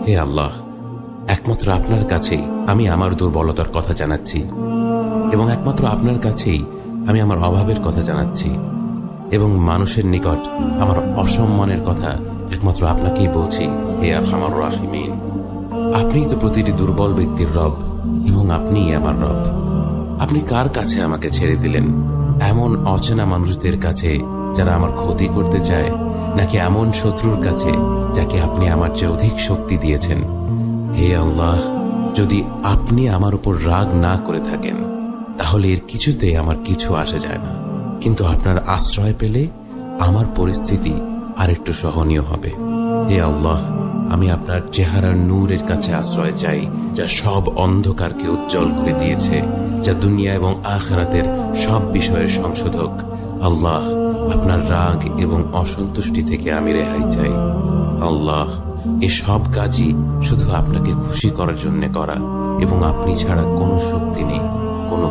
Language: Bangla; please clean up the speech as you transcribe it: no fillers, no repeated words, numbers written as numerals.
হে আল্লাহ, একমাত্র আপনার কাছেই আমি আমার দুর্বলতার কথা জানাচ্ছি এবং একমাত্র আপনার কাছেই আমি আমার অভাবের কথা জানাচ্ছি এবং মানুষের নিকট আমার অসম্মানের কথা একমাত্র আপনাকেই বলছি। হে আরহামার রাহিমিন, আপনিই তো প্রতিটি দুর্বল ব্যক্তির রব এবং আপনিই আমার রব। আপনি কার কাছে আমাকে ছেড়ে দিলেন? এমন অচেনা মানুষদের কাছে যারা আমার ক্ষতি করতে চায়, নাকি এমন শত্রুর কাছে যাকে আপনি আমার চেয়ে অধিক শক্তি দিয়েছেন? হে আল্লাহ, যদি আপনি আমার উপর রাগ না করে থাকেন তাহলে এর কিছুতে আমার কিছু আসে যায় না, কিন্তু আপনার আশ্রয় পেলে আমার পরিস্থিতি আরেকটু সহনীয় হবে। হে আল্লাহ, আমি আপনার চেহারার নূরের কাছে আশ্রয় চাই, যা সব অন্ধকারকে উজ্জ্বল করে দিয়েছে, যা দুনিয়া এবং আখিরাতের সব বিষয়ের সংশোধক। আল্লাহ, আপনার রাগ এবং অসন্তুষ্টি থেকে আমি রেহাই চাই। আল্লাহ, এই সব কাজই শুধু আপনাকে খুশি করার জন্য করা এবং আপনি ছাড়া কোনো শক্তি নেই, কোনো